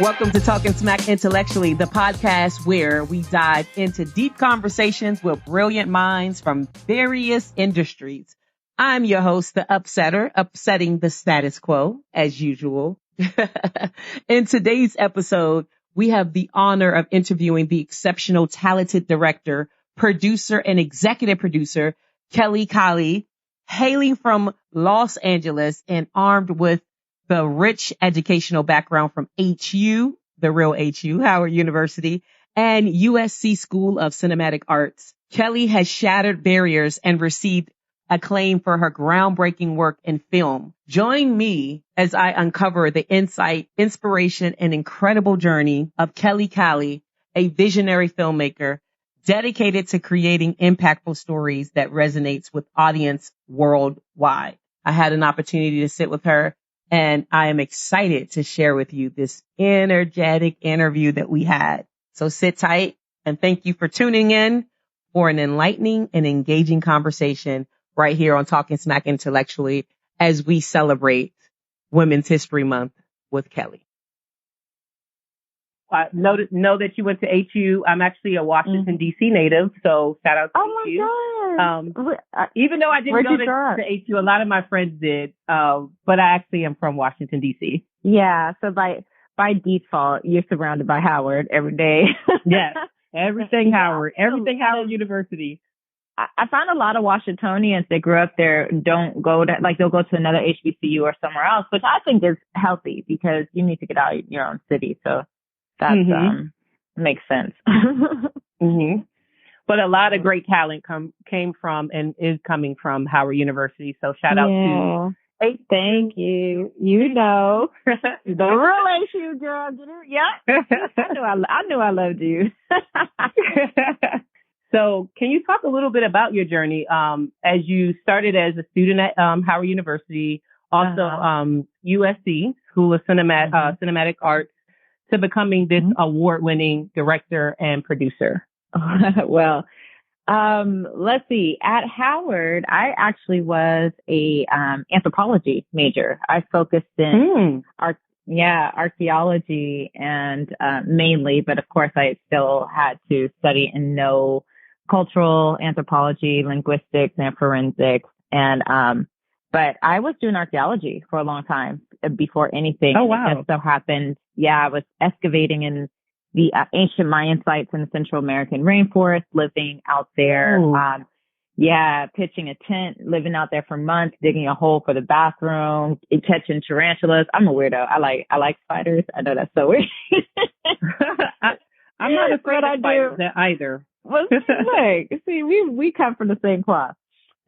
Welcome to Talkin Smack Intellectually, the podcast where we dive into deep conversations with brilliant minds from various industries. I'm your host, the Upsetter, upsetting the status quo, as usual. In today's episode, we have the honor of interviewing the exceptional, talented director, producer, and executive producer, Kelley Kali, hailing from Los Angeles and armed with the rich educational background from HU, the real HU, Howard University, and USC School of Cinematic Arts. Kelley has shattered barriers and received acclaim for her groundbreaking work in film. Join me as I uncover the insight, inspiration, and incredible journey of Kelley Kali, a visionary filmmaker dedicated to creating impactful stories that resonates with audience worldwide. I had an opportunity to sit with her, and I am excited to share with you this energetic interview that we had. So sit tight and thank you for tuning in for an enlightening and engaging conversation right here on Talkin Smack Intellectually as we celebrate Women's History Month with Kelley. I know that you went to HU. I'm actually a Washington, D.C. native, so shout out to HU. Oh, my God. Even though I didn't go to HU, a lot of my friends did, but I actually am from Washington, D.C. Yeah, so by default, you're surrounded by Howard every day. Yes, everything Howard. Everything Howard University. I find a lot of Washingtonians that grew up there don't go to, they'll go to another HBCU or somewhere else, which I think is healthy because you need to get out of your own city, so that makes sense. But a lot of great talent came from and is coming from Howard University. So shout out to. Hey, thank you. You know, the real issue, girl. Yeah, I knew I loved you. So can you talk a little bit about your journey as you started as a student at Howard University, also USC School of Cinematic Arts, to becoming this award-winning director and producer? Well, let's see. At Howard, I actually was a anthropology major. I focused in archaeology and mainly, but of course I still had to study and know cultural anthropology, linguistics, and forensics. And but I was doing archaeology for a long time before anything. Oh, wow. It just so happened, I was excavating in the ancient Mayan sites in the Central American rainforest, living out there. Pitching a tent, living out there for months, digging a hole for the bathroom, catching tarantulas. I'm a weirdo. I like spiders. I know that's so weird. I'm not afraid of spiders either. Well, see, we come from the same cloth.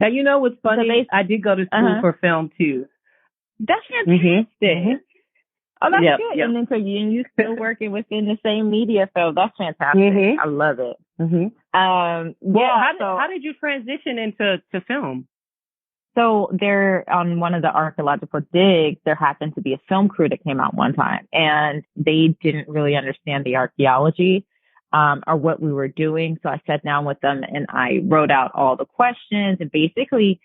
Now, you know what's funny? I did go to school for film too. That's fantastic. Oh, that's good. Yep. And then so you still working within the same media, so that's fantastic. I love it. How did you transition into film? So there, on one of the archaeological digs, there happened to be a film crew that came out one time, and they didn't really understand the archaeology or what we were doing. So I sat down with them and I wrote out all the questions and basically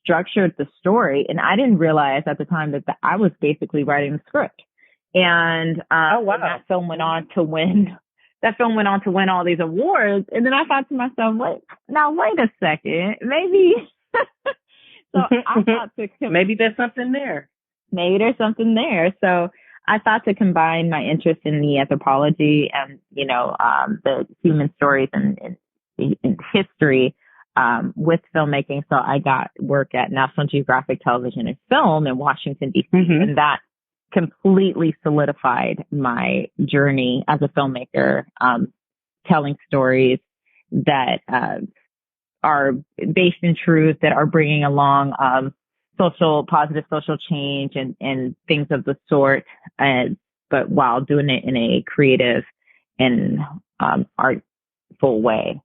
structured the story. And I didn't realize at the time that I was basically writing the script. And that film went on to win all these awards. And then I thought to myself, wait a second, maybe. So I thought maybe there's something there. Maybe there's something there. So I thought to combine my interest in the anthropology and, the human stories and history with filmmaking. So I got work at National Geographic Television and Film in Washington, D.C. And that completely solidified my journey as a filmmaker, telling stories that are based in truth, that are bringing along positive social change and things of the sort, but while doing it in a creative and artful way.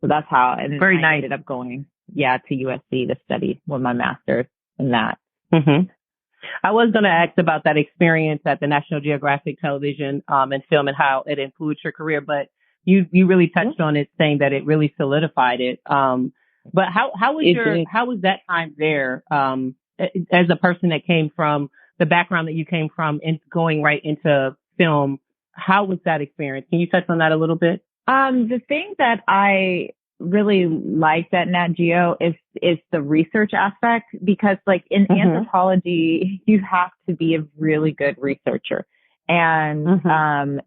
So that's how, and Very I nice. ended up going, to USC to study with my master's in that. I was going to ask about that experience at the National Geographic Television and Film and how it influenced your career, but you really touched on it, saying that it really solidified it. But how was that time there as a person that came from the background that you came from and going right into film. How was that experience? Can you touch on that a little bit? The thing that I really liked at Nat Geo is the research aspect, because like in anthropology, you have to be a really good researcher. And,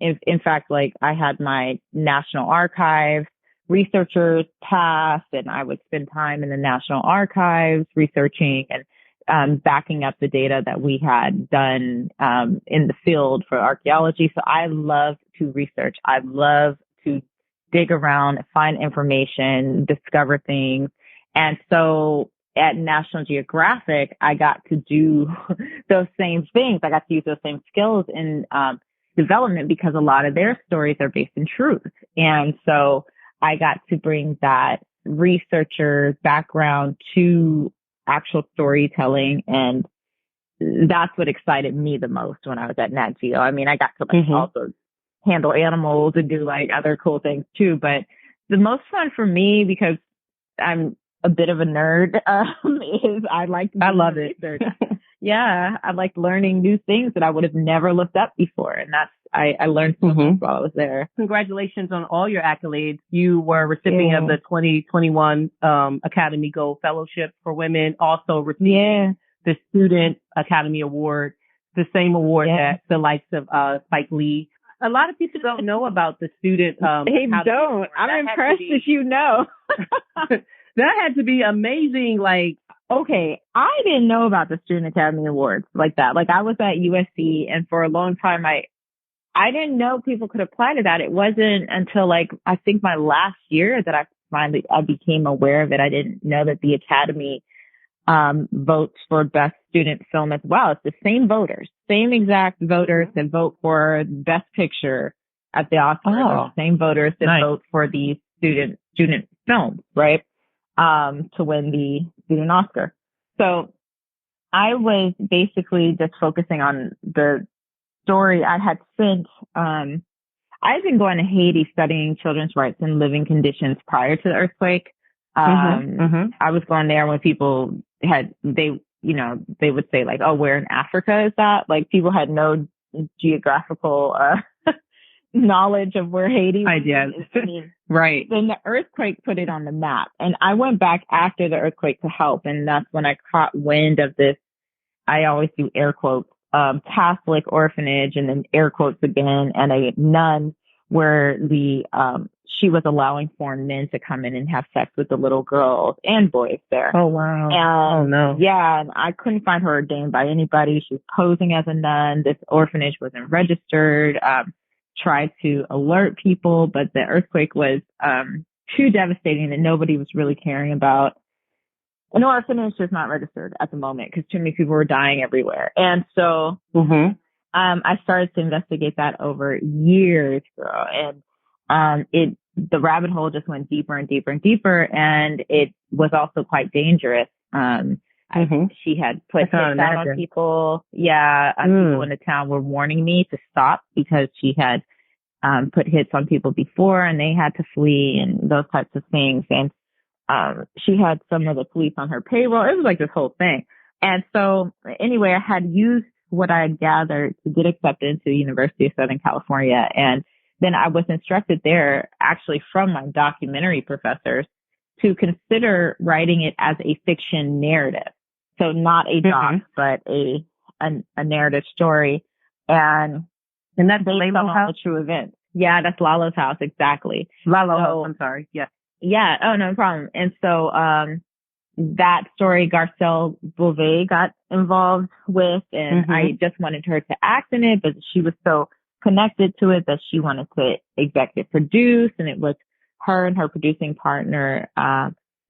in fact, like I had my National Archives researchers pass, and I would spend time in the National Archives researching and backing up the data that we had done in the field for archaeology. So I love to research. I love to dig around, find information, discover things. And so at National Geographic, I got to do those same things. I got to use those same skills in development, because a lot of their stories are based in truth. And so I got to bring that researcher background to actual storytelling. And that's what excited me the most when I was at Nat Geo. I mean, I got to like also handle animals and do like other cool things too. But the most fun for me, because I'm a bit of a nerd, is I love it. Yeah. I like learning new things that I would have never looked up before. And that's, I learned so much while I was there. Congratulations on all your accolades. You were recipient of the 2021 Academy Gold Fellowship for Women, also received the Student Academy Award, the same award that the likes of Spike Lee. A lot of people don't know about the student. They don't. I'm impressed that you know. That had to be amazing. Like, okay, I didn't know about the Student Academy Awards like that. Like, I was at USC, and for a long time, I didn't know people could apply to that. It wasn't until like, I think my last year that I became aware of it. I didn't know that the Academy votes for best student film as well. It's the same voters, same exact voters that vote for best picture at the Oscars. The same voters that vote for the student film, right? To win the student Oscar. So I was basically just focusing on the story. I had spent, I've been going to Haiti studying children's rights and living conditions prior to the earthquake. I was going there when people they would say like, oh, where in Africa is that? Like, people had no geographical, knowledge of where Haiti was. I mean, right. Then the earthquake put it on the map. And I went back after the earthquake to help. And that's when I caught wind of this, I always do air quotes, Catholic orphanage, and then air quotes again, and a nun where she was allowing foreign men to come in and have sex with the little girls and boys there. Oh, wow. And, oh, no. Yeah. And I couldn't find her ordained by anybody. She was posing as a nun. This orphanage wasn't registered. Tried to alert people, but the earthquake was too devastating that nobody was really caring about. An orphanage is not registered at the moment because too many people were dying everywhere. And so I started to investigate that over years, girl. And the rabbit hole just went deeper and deeper and deeper. And it was also quite dangerous. She had put hits out on people. Yeah. People in the town were warning me to stop because she had put hits on people before and they had to flee and those types of things. And she had some of the police on her payroll. It was like this whole thing. And so anyway, I had used what I had gathered to get accepted into the University of Southern California. And then I was instructed there, actually from my documentary professors, to consider writing it as a fiction narrative. So not a doc, but a narrative story. And that's LALO'S House? A true event. Yeah, that's LALO'S House, exactly. I'm sorry. Yeah. Yeah. Oh, no problem. And so, that story Garcelle Beauvais got involved with, and I just wanted her to act in it, but she was so connected to it that she wanted to executive produce, and it was her and her producing partner,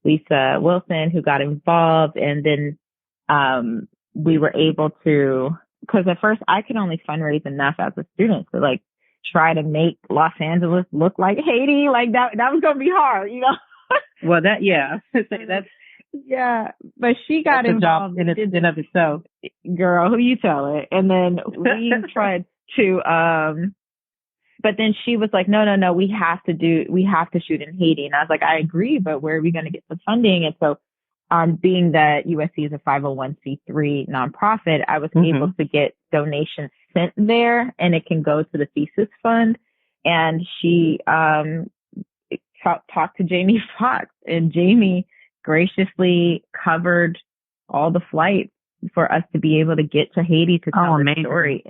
Lisa Wilson, who got involved. And then, we were able to, because at first I could only fundraise enough as a student to like try to make Los Angeles look like Haiti. Like that was going to be hard, you know? Well, that's, yeah, but she got involved in and of itself. Girl, who you tell it? And then we tried to, but then she was like, no, we have to shoot in Haiti. And I was like, I agree, but where are we going to get the funding? And so being that USC is a 501c3 nonprofit, I was able to get donations sent there, and it can go to the thesis fund. And she talked to Jamie Foxx, and Jamie graciously covered all the flights for us to be able to get to Haiti to tell the story.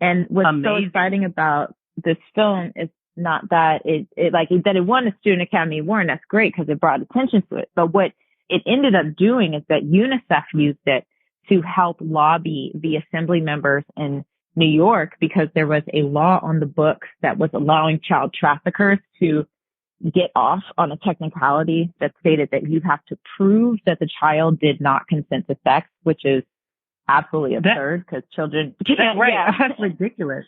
And what's so exciting about this film is not that that it won a Student Academy Award. That's great because it brought attention to it. But what it ended up doing is that UNICEF used it to help lobby the assembly members in New York, because there was a law on the books that was allowing child traffickers to get off on a technicality that stated that you have to prove that the child did not consent to sex, which is absolutely absurd because children can't. Right. Yeah. That's ridiculous.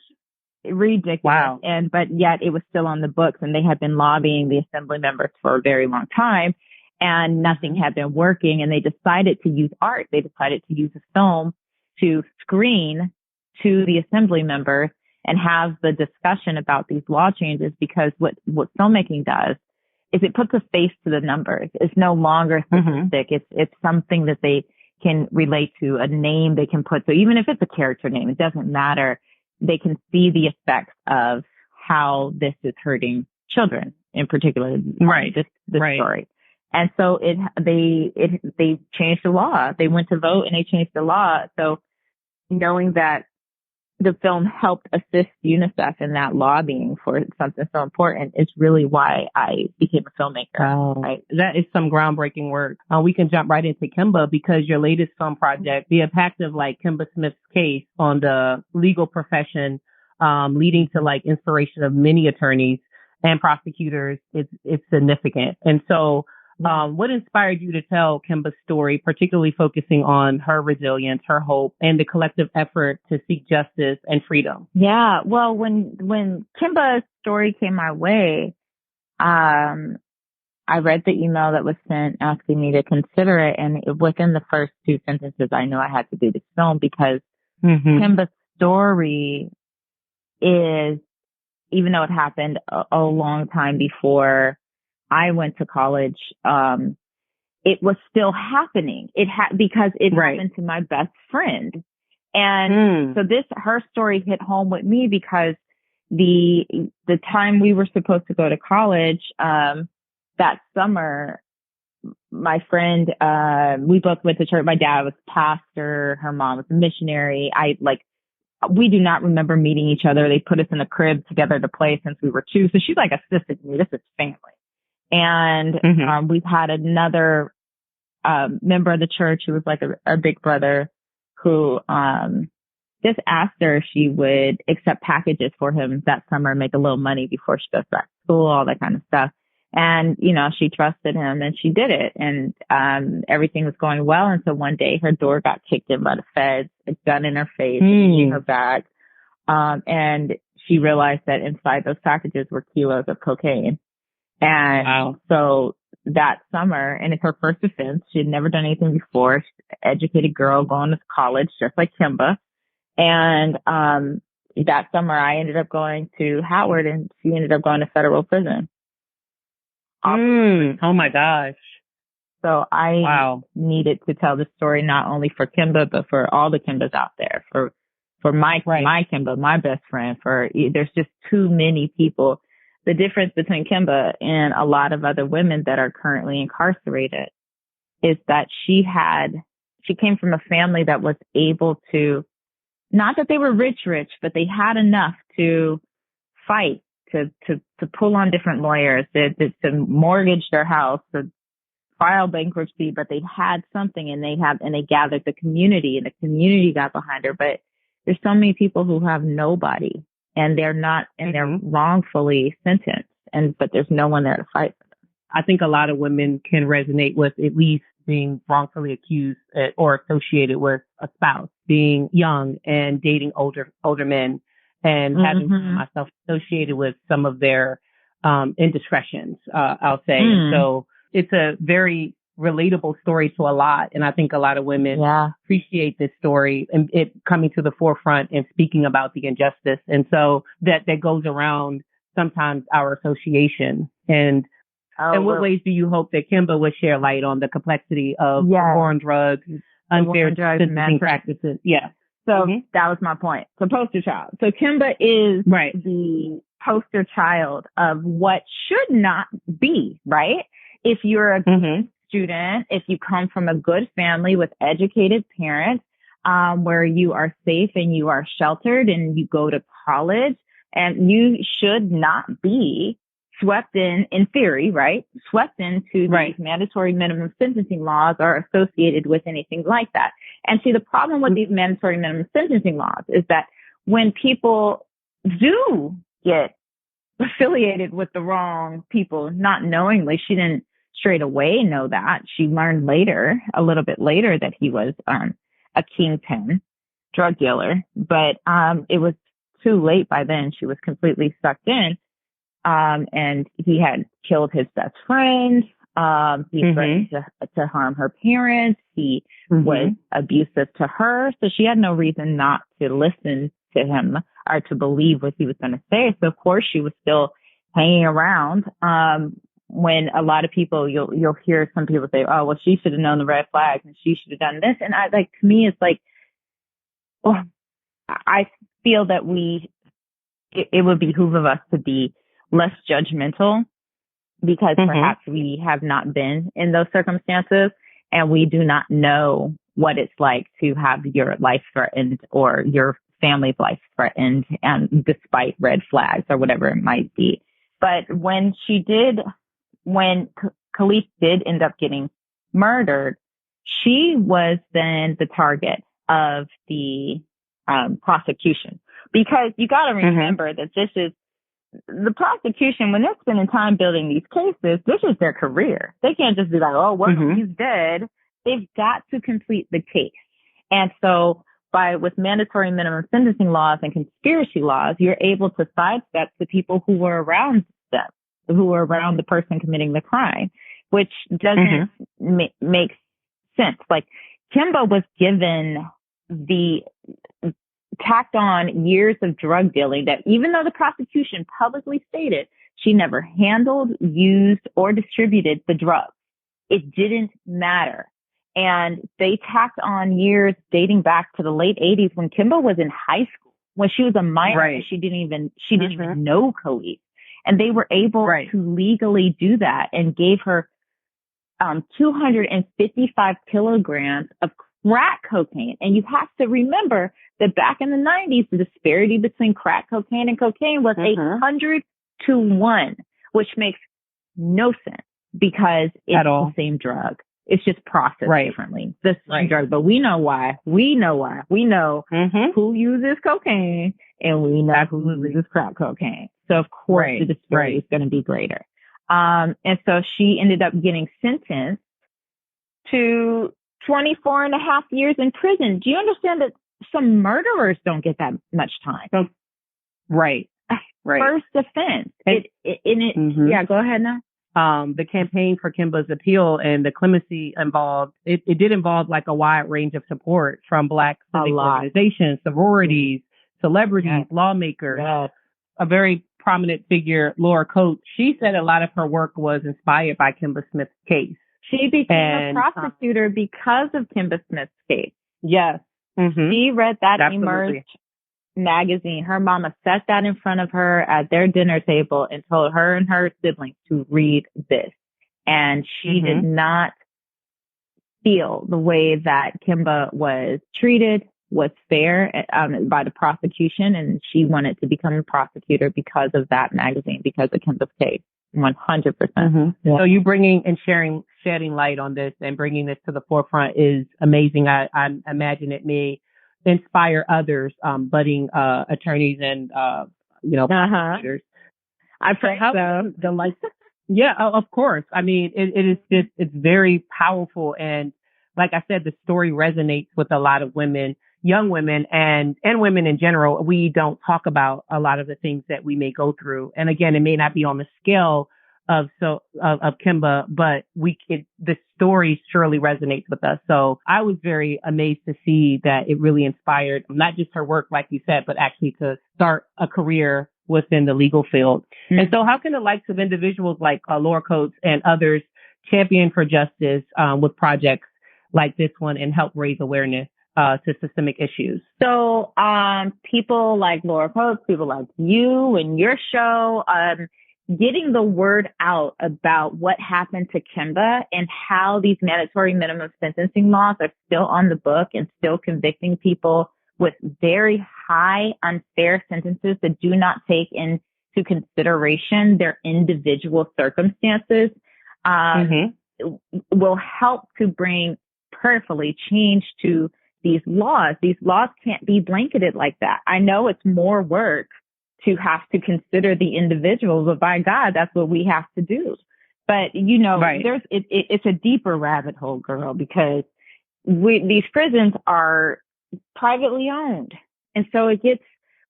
Ridiculous. Wow. But yet it was still on the books, and they had been lobbying the assembly members for a very long time, and nothing had been working. And they decided to use art. They decided to use a film to screen to the assembly members and have the discussion about these law changes, because what filmmaking does is it puts a face to the numbers. It's no longer statistic. It's something that they can relate to, a name they can put. So even if it's a character name, it doesn't matter. They can see the effects of how this is hurting children in particular. Right. This story. And so they changed the law. They went to vote and they changed the law. So knowing that the film helped assist UNICEF in that lobbying for something so important is really why I became a filmmaker. Oh, right. That is some groundbreaking work. We can jump right into Kemba, because your latest film project, the impact of Kemba Smith's case on the legal profession, leading to inspiration of many attorneys and prosecutors, it's significant. And so, what inspired you to tell Kemba's story, particularly focusing on her resilience, her hope, and the collective effort to seek justice and freedom? Yeah, well, when Kemba's story came my way, I read the email that was sent asking me to consider it, and within the first two sentences, I knew I had to do this film, because Kemba's story is, even though it happened a long time before I went to college, it was still happening. Because it happened to my best friend. And so her story hit home with me, because the time we were supposed to go to college, that summer, my friend, we both went to church. My dad was a pastor. Her mom was a missionary. We do not remember meeting each other. They put us in a crib together to play since we were 2. So she's assisted me. This is family. And we've had another member of the church who was a big brother, who just asked her if she would accept packages for him that summer and make a little money before she goes back to school, all that kind of stuff. And, she trusted him, and she did it. And everything was going well until one day her door got kicked in by the feds, a gun in her face, in her bag. And she realized that inside those packages were kilos of cocaine. And so that summer, and it's her first offense, she had never done anything before. She's an educated girl going to college, just like Kemba. And that summer, I ended up going to Howard, and she ended up going to federal prison. Oh my gosh. So I needed to tell the story not only for Kemba, but for all the Kembas out there, for my Kemba, my best friend, there's just too many people. The difference between Kemba and a lot of other women that are currently incarcerated is that she came from a family that was able to, not that they were rich, but they had enough to fight, to pull on different lawyers, to mortgage their house, to file bankruptcy, but they had something, and they gathered the community, and the community got behind her. But there's so many people who have nobody, and they're not, and they're wrongfully sentenced, but there's no one there to fight for them. I think a lot of women can resonate with at least being wrongfully accused or associated with a spouse, being young and dating older men, and having myself associated with some of their indiscretions, I'll say. So it's a very relatable story to a lot. And I think a lot of women appreciate this story and it coming to the forefront and speaking about the injustice. And so that goes around sometimes our association. And In what ways do you hope that Kemba would share light on the complexity of war on drugs, unfair sentencing practices? Yeah. So that was my point. So poster child. So Kemba is the poster child of what should not be, right? If you're a good student, if you come from a good family with educated parents, where you are safe and you are sheltered and you go to college, and you should not be swept in theory, right? Swept into these mandatory minimum sentencing laws are associated with anything like that. And see, the problem with these mandatory minimum sentencing laws is that when people do get affiliated with the wrong people, not knowingly, she didn't straight away know that. She learned later, a little bit later, that he was a kingpin drug dealer, but it was too late by then. She was completely sucked in. And he had killed his best friend. He threatened to harm her parents. He was abusive to her. So she had no reason not to listen to him or to believe what he was going to say. So of course she was still hanging around. When a lot of people, you'll hear some people say, oh, well, she should have known the red flags and she should have done this. And to me, it's like, oh, I feel that it would behoove of us to be less judgmental, because perhaps we have not been in those circumstances and we do not know what it's like to have your life threatened or your family's life threatened, and despite red flags or whatever it might be. But when Khalif did end up getting murdered, she was then the target of the prosecution, because you got to remember that this is the prosecution. When they're spending time building these cases, this is their career. They can't just be like, oh, well, he's dead. They've got to complete the case. And so with mandatory minimum sentencing laws and conspiracy laws, you're able to sidestep the people who were around them, who were around the person committing the crime, which doesn't make sense. Like, Kemba was given tacked on years of drug dealing that, even though the prosecution publicly stated she never handled, used, or distributed the drugs, it didn't matter. And they tacked on years dating back to the late 80s when Kemba was in high school, when she was a minor, and she didn't even know Khalif. And they were able to legally do that and gave her 255 kilograms of crack cocaine. And you have to remember that back in the 90s, the disparity between crack cocaine and cocaine was 100 to 1, which makes no sense, because it's the same drug. It's just processed differently. The same drug, but we know why. We know who uses cocaine, and we know who uses crack cocaine. So of course the disparity is going to be greater. And so she ended up getting sentenced to 24 and a half years in prison. Do you understand that some murderers don't get that much time? First offense. Yeah, go ahead now. The campaign for Kemba's appeal and the clemency involved, it did involve like a wide range of support from Black civic organizations, sororities, celebrities, lawmakers. A very prominent figure, Laura Coates, she said a lot of her work was inspired by Kemba Smith's case. She became a prosecutor because of Kemba Smith's case. Yes. She read that Emerge magazine. Her mama set that in front of her at their dinner table and told her and her siblings to read this. And she did not feel the way that Kemba was treated was fair by the prosecution, and she wanted to become a prosecutor because of that magazine, because of Kemba's case. 100%. So you bringing and shedding light on this and bringing this to the forefront is amazing. I imagine it may inspire others, budding attorneys and prosecutors. I pray so. The light. Yeah, of course. I mean, it's very powerful, and like I said, the story resonates with a lot of women, young women, and women in general. We don't talk about a lot of the things that we may go through, and again, it may not be on the scale of Kemba, but the story surely resonates with us. So I was very amazed to see that it really inspired not just her work, like you said, but actually to start a career within the legal field. Mm-hmm. And so how can the likes of individuals like Laura Coates and others champion for justice with projects like this one and help raise awareness to systemic issues? So people like Laura Coates, people like you and your show, getting the word out about what happened to Kemba and how these mandatory minimum sentencing laws are still on the book and still convicting people with very high unfair sentences that do not take into consideration their individual circumstances will help to bring prayerfully change to these laws. These laws can't be blanketed like that. I know it's more work to have to consider the individuals, but by God, that's what we have to do. But, you know, it's a deeper rabbit hole, girl, because these prisons are privately owned. And so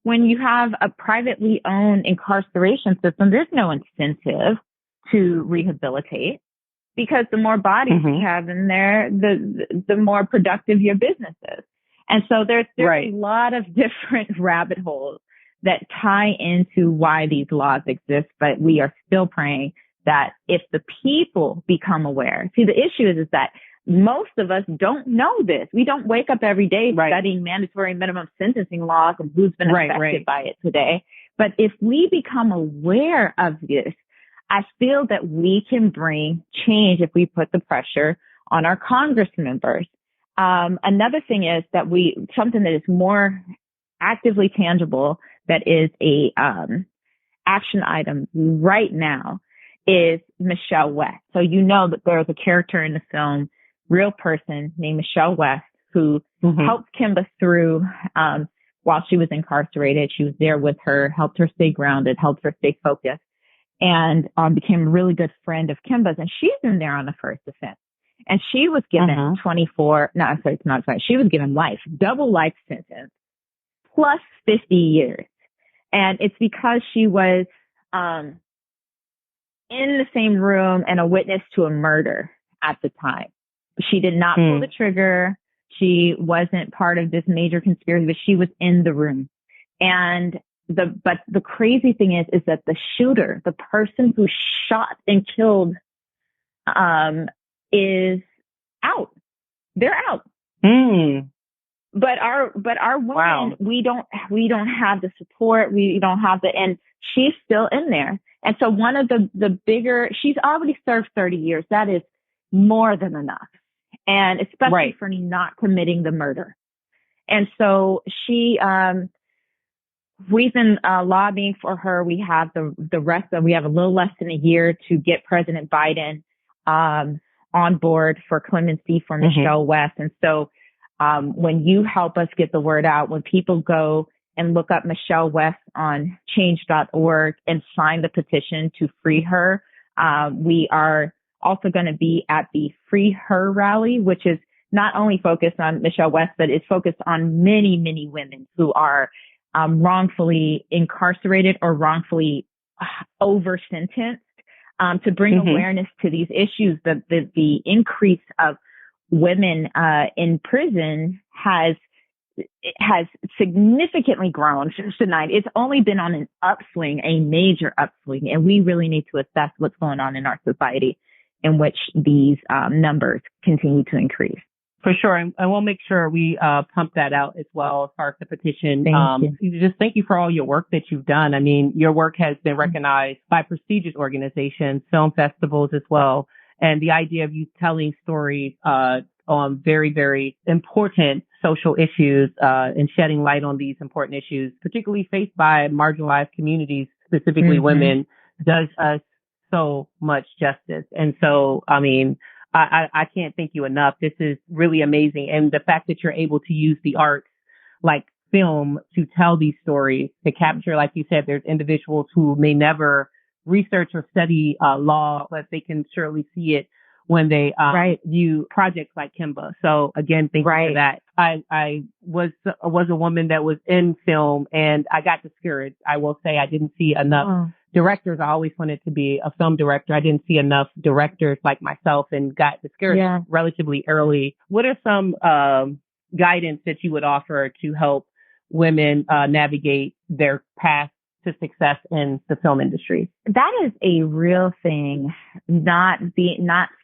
when you have a privately owned incarceration system, there's no incentive to rehabilitate, because the more bodies you have in there, the more productive your business is. And so there's a lot of different rabbit holes that tie into why these laws exist, but we are still praying that if the people become aware. See, the issue is that most of us don't know this. We don't wake up every day studying mandatory minimum sentencing laws and who's been affected by it today. But if we become aware of this, I feel that we can bring change if we put the pressure on our Congress members. Another thing is that something that is more actively tangible, that is a action item right now, is Michelle West. So you know that there's a character in the film, real person named Michelle West, who helped Kemba through while she was incarcerated. She was there with her, helped her stay grounded, helped her stay focused, and became a really good friend of Kemba's. And she's in there on the first offense. And she was given she was given life, double life sentence, plus 50 years. And it's because she was in the same room and a witness to a murder at the time. She did not pull the trigger. She wasn't part of this major conspiracy, but she was in the room. And but the crazy thing is that the shooter, the person who shot and killed, is out. They're out. But our women, we don't have the support. We don't have and she's still in there. And so one of the bigger, she's already served 30 years. That is more than enough. And especially for not committing the murder. And so we've been lobbying for her. We have we have a little less than a year to get President Biden on board for clemency for Michelle West. And so when you help us get the word out, when people go and look up Michelle West on change.org and sign the petition to free her, we are also going to be at the Free Her rally, which is not only focused on Michelle West, but it's focused on many, many women who are wrongfully incarcerated or wrongfully over-sentenced, to bring awareness to these issues. The increase of women in prison has significantly grown since the 90s. It's only been on an upswing, a major upswing, and we really need to assess what's going on in our society in which these numbers continue to increase. For sure. And we'll make sure we pump that out as well as far as the petition. Thank you for all your work that you've done. I mean, your work has been recognized by prestigious organizations, film festivals as well. And the idea of you telling stories on very, very important social issues and shedding light on these important issues, particularly faced by marginalized communities, specifically women, does us so much justice. And so, I mean, I can't thank you enough. This is really amazing. And the fact that you're able to use the arts like film to tell these stories, to capture, like you said, there's individuals who may never research or study law, but they can surely see it when they view projects like Kemba. So again, thank you for that. I was a woman that was in film and I got discouraged. I will say I didn't see enough directors. I always wanted to be a film director. I didn't see enough directors like myself and got discouraged relatively early. What are some guidance that you would offer to help women navigate their path to success in the film industry? That is a real thing. Not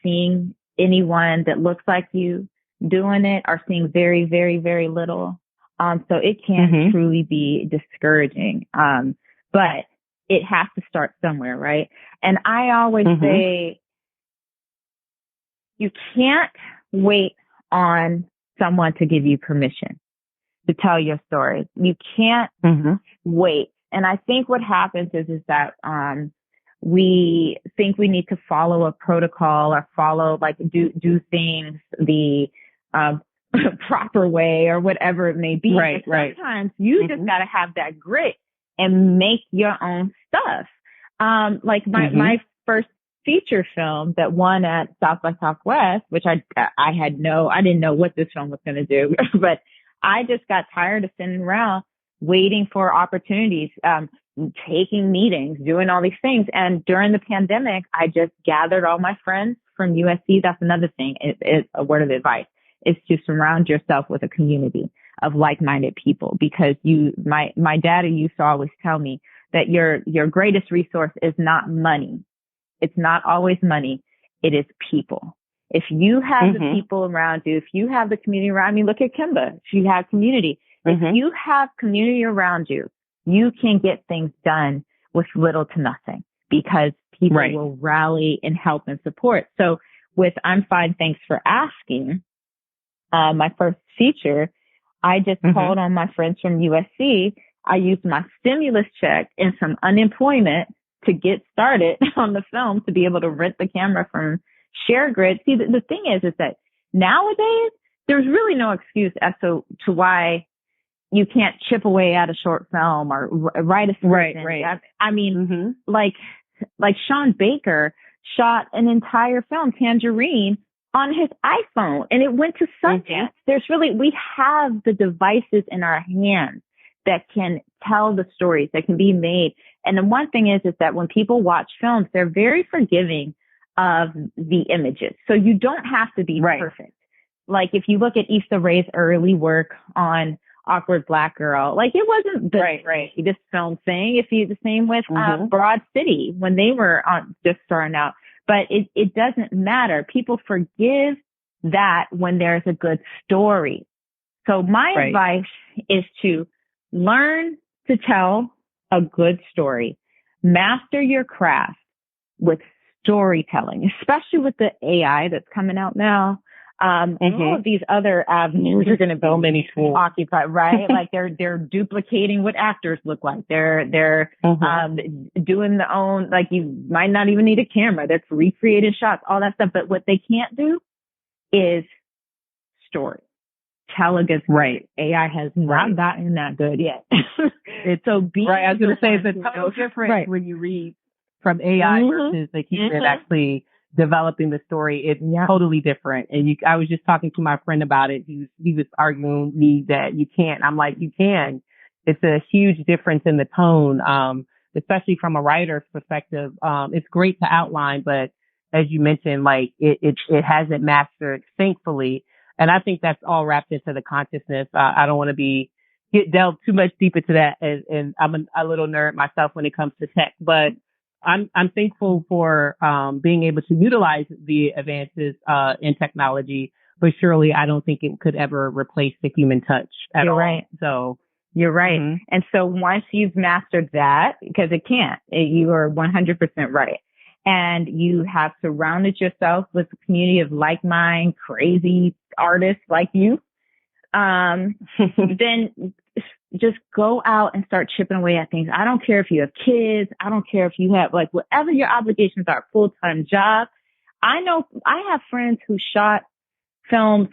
seeing anyone that looks like you doing it, or seeing very, very, very little. So it can truly be discouraging. But it has to start somewhere, right? And I always say, you can't wait on someone to give you permission to tell your story. You can't wait. And I think what happens is that, we think we need to follow a protocol, or do things the, proper way, or whatever it may be. Right. Sometimes you just gotta have that grit and make your own stuff. My first feature film that won at South by Southwest, which I didn't know what this film was going to do, but I just got tired of sitting around waiting for opportunities, taking meetings, doing all these things. And during the pandemic, I just gathered all my friends from USC. That's another thing. It's a word of advice, is to surround yourself with a community of like-minded people, because my daddy used to always tell me that your greatest resource is not money. It's not always money. It is people. If you have the people around you, if you have the community around me, look at Kemba. She has community. If you have community around you, you can get things done with little to nothing, because people will rally and help and support. So with I'm Fine, Thanks for Asking, my first feature, I just called on my friends from USC. I used my stimulus check and some unemployment to get started on the film, to be able to rent the camera from ShareGrid. See, the thing is that nowadays there's really no excuse as to why you can't chip away at a short film or write a script. Right. I mean, like Sean Baker shot an entire film, Tangerine, on his iPhone, and it went to Sundance. We have the devices in our hands that can tell the stories, that can be made. And the one thing is that when people watch films, they're very forgiving of the images. So you don't have to be perfect. Like if you look at Issa Rae's early work on Awkward Black Girl, like it wasn't the greatest film thing. The same with Broad City, when they were just starting out. But it doesn't matter. People forgive that when there's a good story. So my advice is to learn to tell a good story. Master your craft with storytelling, especially with the AI that's coming out now. All of these other avenues are going to be so many tools occupied, right? Like they're duplicating what actors look like. They're doing their own, like you might not even need a camera. They're recreating shots, all that stuff. But what they can't do is story. Tell a good story. AI has not gotten that good yet. It's so I was going to say it's a total difference when you read from AI versus the human actually developing the story. It's totally different. And I was just talking to my friend about it. He was arguing me that you can't. I'm like, you can. It's a huge difference in the tone, especially from a writer's perspective. It's great to outline, but as you mentioned, like it hasn't mastered, thankfully. And I think that's all wrapped into the consciousness. I don't want to get delved too much deep into that. And I'm a little nerd myself when it comes to tech, but I'm thankful for being able to utilize the advances in technology, but surely I don't think it could ever replace the human touch at all. You're right. So you're right. And so once you've mastered that, because it can't, you are 100% right. And you have surrounded yourself with a community of like-minded, crazy artists like you, then just go out and start chipping away at things. I don't care if you have kids. I don't care if you have like whatever your obligations are, full-time job. I know I have friends who shot films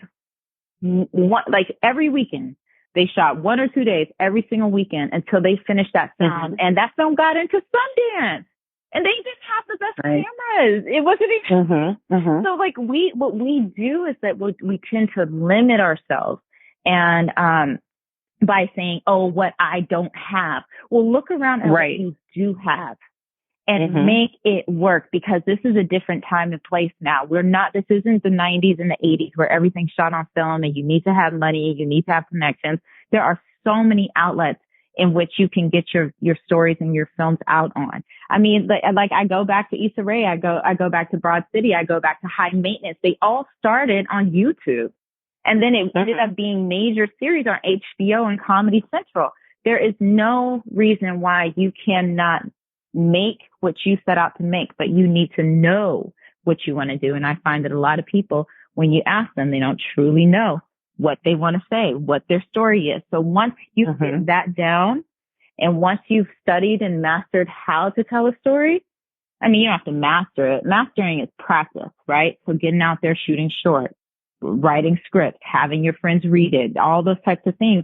like every weekend. They shot 1 or 2 days every single weekend until they finished that film. And that film got into Sundance. And they just have the best cameras. It wasn't even so like what we do is that we tend to limit ourselves and by saying, oh, what I don't have. Well, look around at what you do have and make it work, because this is a different time and place now. This isn't the 90s and the 80s where everything's shot on film and you need to have money, you need to have connections. There are so many outlets in which you can get your stories and your films out on. I mean, like I go back to Issa Rae, I go back to Broad City, I go back to High Maintenance. They all started on YouTube. And then it ended up being major series on HBO and Comedy Central. There is no reason why you cannot make what you set out to make, but you need to know what you want to do. And I find that a lot of people, when you ask them, they don't truly know what they want to say, what their story is. So once you get that down, and once you've studied and mastered how to tell a story, I mean, you don't have to master it. Mastering is practice, right? So getting out there, shooting short, writing scripts, having your friends read it, all those types of things.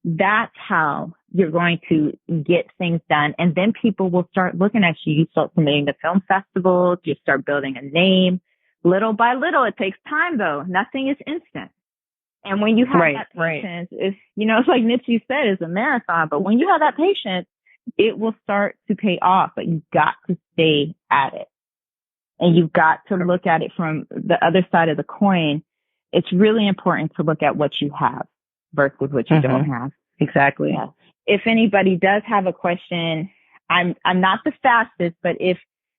That's how you're going to get things done. And then people will start looking at you. You start submitting to film festivals. You start building a name. Little by little, it takes time, though. Nothing is instant. And when you have that patience, it's, you know, it's like Nipsey said, it's a marathon. But when you have that patience, it will start to pay off. But you've got to stay at it. And you've got to look at it from the other side of the coin. It's really important to look at what you have versus what you don't have. Exactly. Yeah. If anybody does have a question, I'm not the fastest, but if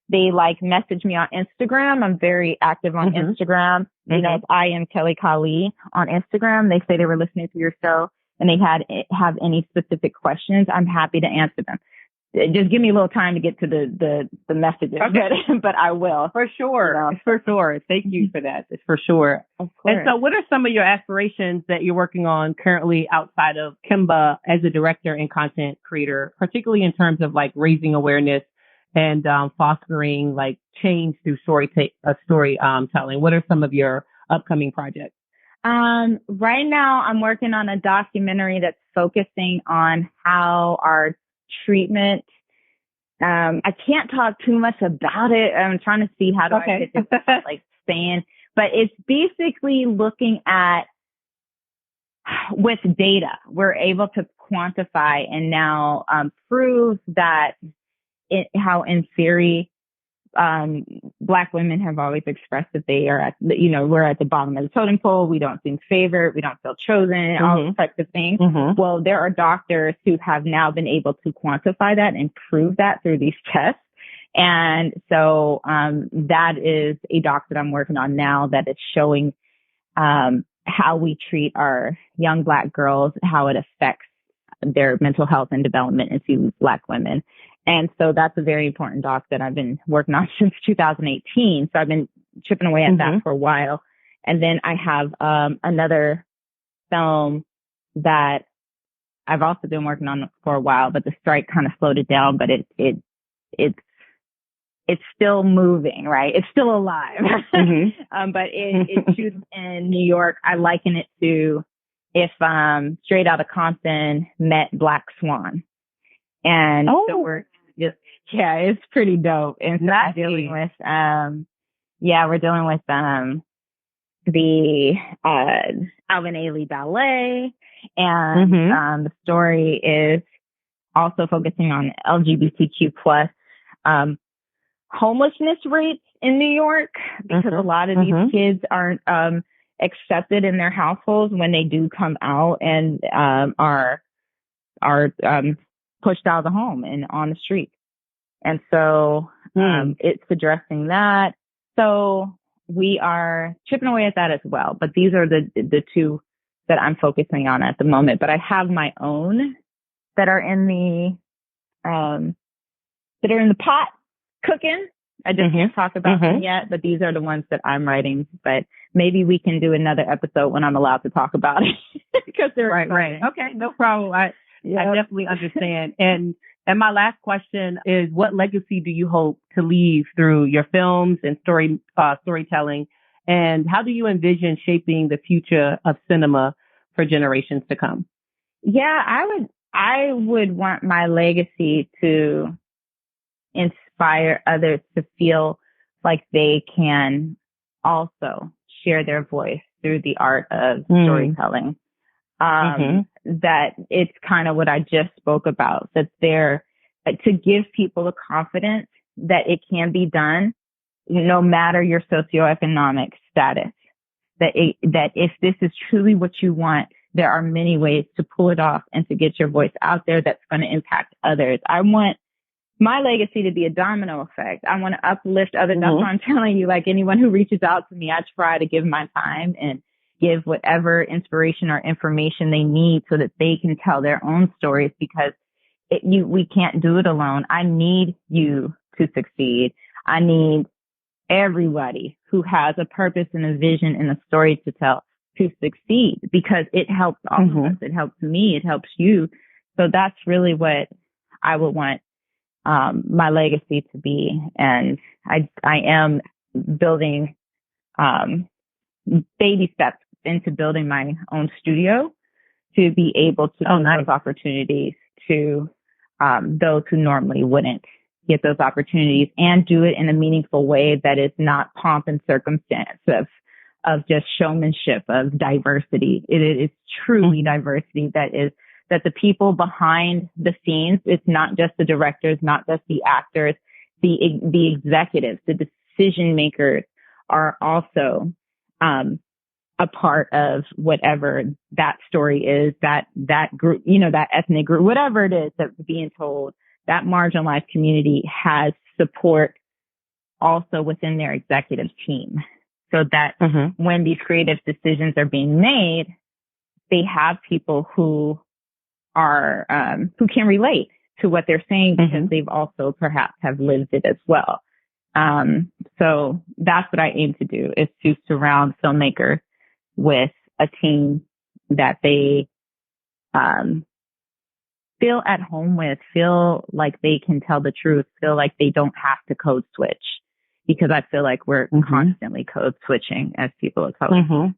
they like message me on Instagram, I'm very active on Instagram. You know, I am Kelley Kali on Instagram. They say they were listening to your show and they have any specific questions. I'm happy to answer them. Just give me a little time to get to the messages, but I will. For sure. You know? For sure. Thank you for that. For sure. Of course. And so what are some of your aspirations that you're working on currently outside of Kemba as a director and content creator, particularly in terms of like raising awareness and fostering like change through storytelling? What are some of your upcoming projects? Right now I'm working on a documentary that's focusing on how our treatment. I can't talk too much about it. I'm trying to see how I get this like saying, but it's basically looking at with data, we're able to quantify and now prove that how in theory Black women have always expressed that they are at, you know, we're at the bottom of the totem pole. We don't seem favored. We don't feel chosen, all those types of things. Well, there are doctors who have now been able to quantify that and prove that through these tests. And so, that is a doc that I'm working on now that is showing, how we treat our young Black girls, how it affects their mental health and development into Black women. And so that's a very important doc that I've been working on since 2018. So I've been chipping away at that for a while. And then I have another film that I've also been working on for a while, but the strike kind of slowed it down, but it's still moving, right? It's still alive. But it shoots in New York. I liken it to if Straight Outta Compton met Black Swan. And so we're just, it's pretty dope. And so we're dealing with, we're dealing with, the, Alvin Ailey Ballet. And, the story is also focusing on LGBTQ plus, homelessness rates in New York, because a lot of these kids aren't, accepted in their households when they do come out and, are pushed out of the home and on the street. And so, it's addressing that. So we are chipping away at that as well. But these are the two that I'm focusing on at the moment. But I have my own that are in the pot cooking. I just can't talk about them yet, but these are the ones that I'm writing. But maybe we can do another episode when I'm allowed to talk about it because they're right. Okay, no problem. I definitely understand. And my last question is, what legacy do you hope to leave through your films and storytelling? And how do you envision shaping the future of cinema for generations to come? Yeah, I would want my legacy to inspire others to feel like they can also share their voice through the art of storytelling. That it's kind of what I just spoke about, that to give people the confidence that it can be done no matter your socioeconomic status, that if this is truly what you want, there are many ways to pull it off and to get your voice out there that's going to impact others. I want my legacy to be a domino effect. I want to uplift others. That's what I'm telling you. Like anyone who reaches out to me, I try to give my time and give whatever inspiration or information they need so that they can tell their own stories, because we can't do it alone. I need you to succeed. I need everybody who has a purpose and a vision and a story to tell to succeed, because it helps all of us. It helps me. It helps you. So that's really what I would want my legacy to be. And I am building baby steps into building my own studio to be able to give those opportunities to those who normally wouldn't get those opportunities, and do it in a meaningful way that is not pomp and circumstance of just showmanship, of diversity. It is truly diversity that the people behind the scenes, it's not just the directors, not just the actors, the executives, the decision makers are also a part of whatever that story is, that group, that ethnic group, whatever it is that's being told. That marginalized community has support also within their executive team, so that when these creative decisions are being made, they have people who are who can relate to what they're saying, because they've also perhaps have lived it as well. So that's what I aim to do, is to surround filmmakers with a team that they feel at home with, feel like they can tell the truth, feel like they don't have to code switch, because I feel like we're constantly code switching as people of color.